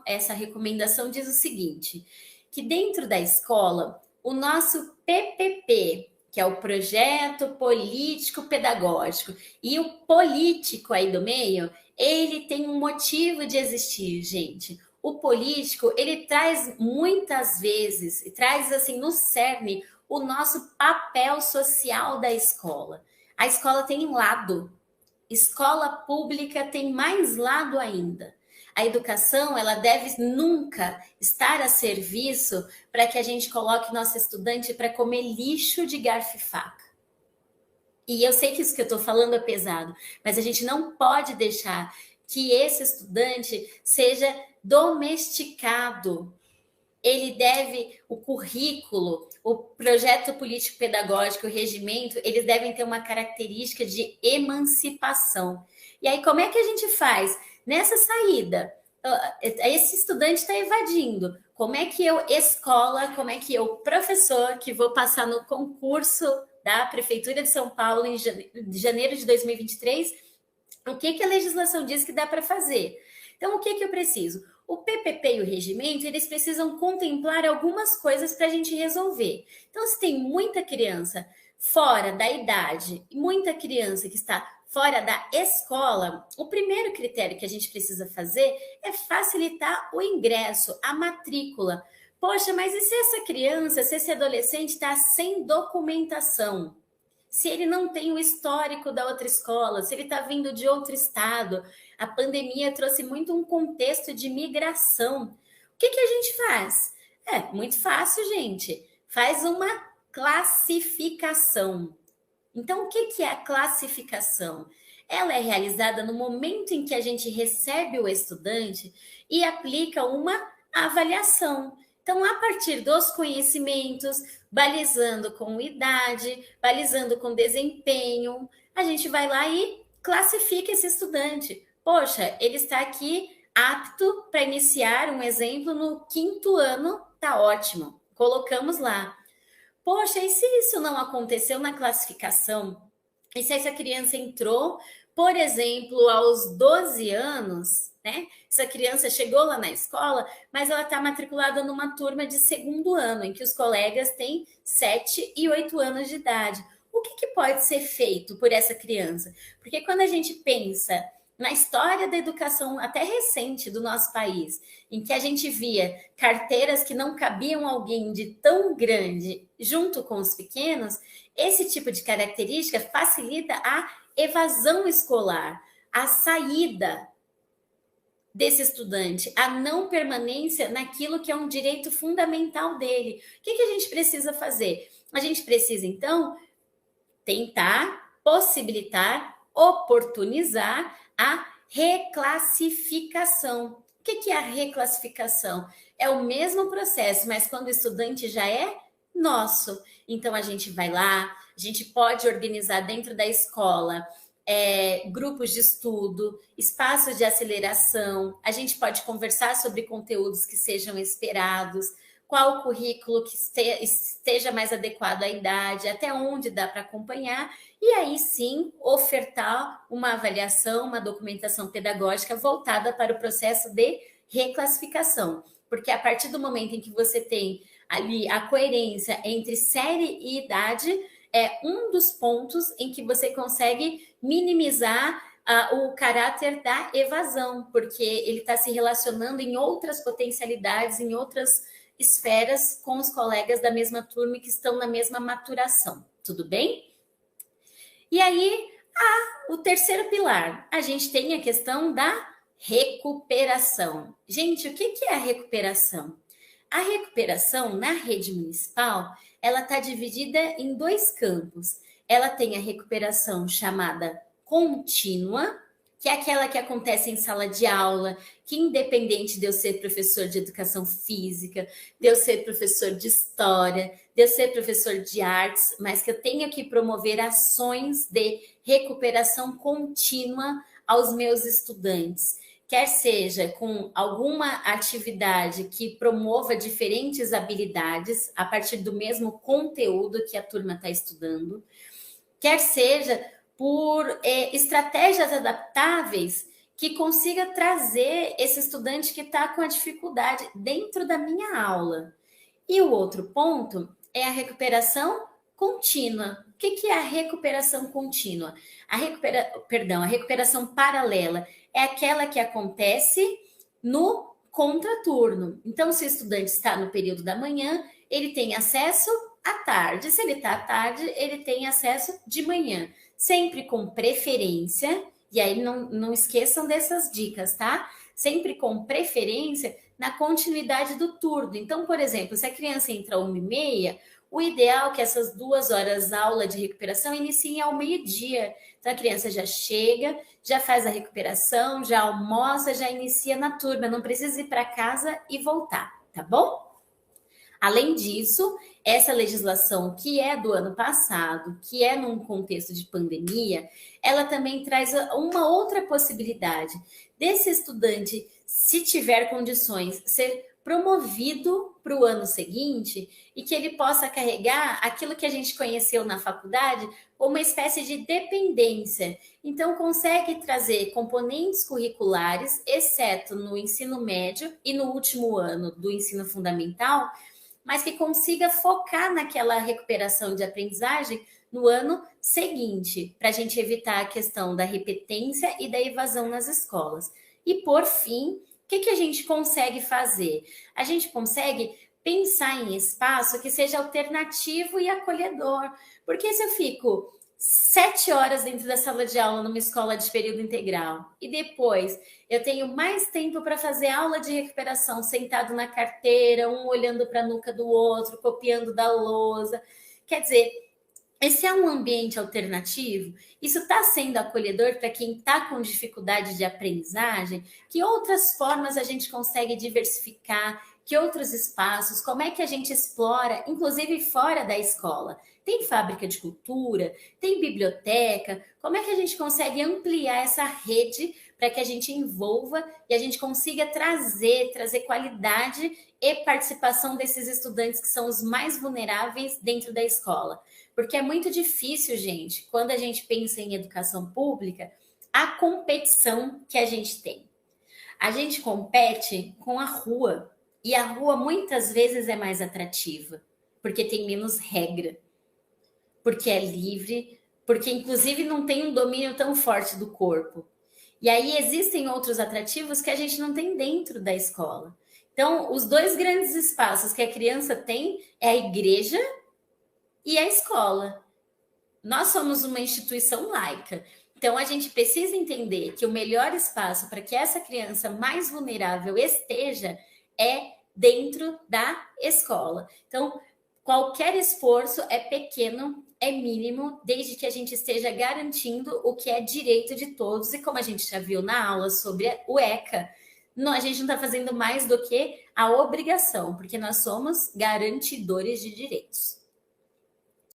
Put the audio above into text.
essa recomendação diz o seguinte, que dentro da escola, o nosso PPP, que é o Projeto Político Pedagógico, e o político aí do meio, ele tem um motivo de existir, gente. O político, ele traz muitas vezes, traz assim no cerne, o nosso papel social da escola. A escola tem lado. Escola pública tem mais lado ainda. A educação, ela deve nunca estar a serviço para que a gente coloque nosso estudante para comer lixo de garfo e faca. E eu sei que isso que eu estou falando é pesado, mas a gente não pode deixar que esse estudante seja domesticado. Ele deve, o currículo, o projeto político-pedagógico, o regimento, eles devem ter uma característica de emancipação. E aí, como é que a gente faz? Nessa saída, esse estudante está evadindo. Como é que eu, escola, como é que eu, professor, que vou passar no concurso da Prefeitura de São Paulo em janeiro de 2023, o que a legislação diz que dá para fazer? Então, o que eu preciso? O PPP e o regimento, eles precisam contemplar algumas coisas para a gente resolver. Então, se tem muita criança fora da idade, muita criança que está fora da escola, o primeiro critério que a gente precisa fazer é facilitar o ingresso, a matrícula. Poxa, mas e se essa criança, se esse adolescente está sem documentação? Se ele não tem o histórico da outra escola, se ele está vindo de outro estado, a pandemia trouxe muito um contexto de migração. O que a gente faz? É muito fácil, gente. Faz uma classificação. Então, o que é a classificação? Ela é realizada no momento em que a gente recebe o estudante e aplica uma avaliação. Então, a partir dos conhecimentos, balizando com idade, balizando com desempenho, a gente vai lá e classifica esse estudante. Poxa, ele está aqui apto para iniciar, um exemplo, no 5º ano, tá ótimo. Colocamos lá. Poxa, e se isso não aconteceu na classificação? E se essa criança entrou, por exemplo, aos 12 anos, né? Essa criança chegou lá na escola, mas ela está matriculada numa turma de 2º ano, em que os colegas têm 7 e 8 anos de idade. O que pode ser feito por essa criança? Porque quando a gente pensa na história da educação até recente do nosso país, em que a gente via carteiras que não cabiam alguém de tão grande junto com os pequenos, esse tipo de característica facilita a evasão escolar, a saída desse estudante, a não permanência naquilo que é um direito fundamental dele. O que a gente precisa fazer? A gente precisa, então, tentar possibilitar, oportunizar a reclassificação. O que é a reclassificação? É o mesmo processo, mas quando o estudante já é nosso. Então, a gente vai lá, a gente pode organizar dentro da escola grupos de estudo, espaços de aceleração, a gente pode conversar sobre conteúdos que sejam esperados, qual o currículo que esteja mais adequado à idade, até onde dá para acompanhar, e aí sim ofertar uma avaliação, uma documentação pedagógica voltada para o processo de reclassificação. Porque a partir do momento em que você tem ali a coerência entre série e idade, é um dos pontos em que você consegue minimizar o caráter da evasão, porque ele está se relacionando em outras potencialidades, em outras esferas com os colegas da mesma turma que estão na mesma maturação. Tudo bem? E aí, o terceiro pilar, a gente tem a questão da recuperação. Gente, o que é a recuperação? A recuperação na rede municipal, ela está dividida em 2 campos. Ela tem a recuperação chamada contínua, que é aquela que acontece em sala de aula, que independente de eu ser professor de educação física, de eu ser professor de história, de eu ser professor de artes, mas que eu tenho que promover ações de recuperação contínua aos meus estudantes, quer seja com alguma atividade que promova diferentes habilidades a partir do mesmo conteúdo que a turma está estudando, quer seja por estratégias adaptáveis que consiga trazer esse estudante que está com a dificuldade dentro da minha aula. E o outro ponto é a recuperação contínua. O que é a recuperação contínua? A recuperação paralela é aquela que acontece no contraturno. Então, se o estudante está no período da manhã, ele tem acesso à tarde. Se ele está à tarde, ele tem acesso de manhã. Sempre com preferência, e aí não esqueçam dessas dicas, tá? Sempre com preferência na continuidade do turno. Então, por exemplo, se a criança entra às 1h30, o ideal é que essas 2 horas aula de recuperação iniciem ao meio-dia. Então, a criança já chega, já faz a recuperação, já almoça, já inicia na turma. Não precisa ir para casa e voltar, tá bom? Além disso, essa legislação que é do ano passado, que é num contexto de pandemia, ela também traz uma outra possibilidade desse estudante, se tiver condições, ser promovido para o ano seguinte e que ele possa carregar aquilo que a gente conheceu na faculdade como uma espécie de dependência. Então, consegue trazer componentes curriculares, exceto no ensino médio e no último ano do ensino fundamental, mas que consiga focar naquela recuperação de aprendizagem no ano seguinte, para a gente evitar a questão da repetência e da evasão nas escolas. E, por fim, o que a gente consegue fazer? A gente consegue pensar em espaço que seja alternativo e acolhedor. Porque se eu fico 7 horas dentro da sala de aula numa escola de período integral e depois eu tenho mais tempo para fazer aula de recuperação sentado na carteira, um olhando para a nuca do outro, copiando da lousa. Quer dizer, esse é um ambiente alternativo? Isso está sendo acolhedor para quem está com dificuldade de aprendizagem? Que outras formas a gente consegue diversificar? Que outros espaços? Como é que a gente explora, inclusive fora da escola? Tem fábrica de cultura? Tem biblioteca? Como é que a gente consegue ampliar essa rede para que a gente envolva e a gente consiga trazer qualidade e participação desses estudantes que são os mais vulneráveis dentro da escola? Porque é muito difícil, gente, quando a gente pensa em educação pública, a competição que a gente tem. A gente compete com a rua, e a rua muitas vezes é mais atrativa, porque tem menos regra, porque é livre, porque inclusive não tem um domínio tão forte do corpo. E aí existem outros atrativos que a gente não tem dentro da escola. Então, os 2 grandes espaços que a criança tem é a igreja e a escola. Nós somos uma instituição laica, então a gente precisa entender que o melhor espaço para que essa criança mais vulnerável esteja é dentro da escola. Então, qualquer esforço é pequeno, é mínimo, desde que a gente esteja garantindo o que é direito de todos. E como a gente já viu na aula sobre o ECA, a gente não está fazendo mais do que a obrigação, porque nós somos garantidores de direitos.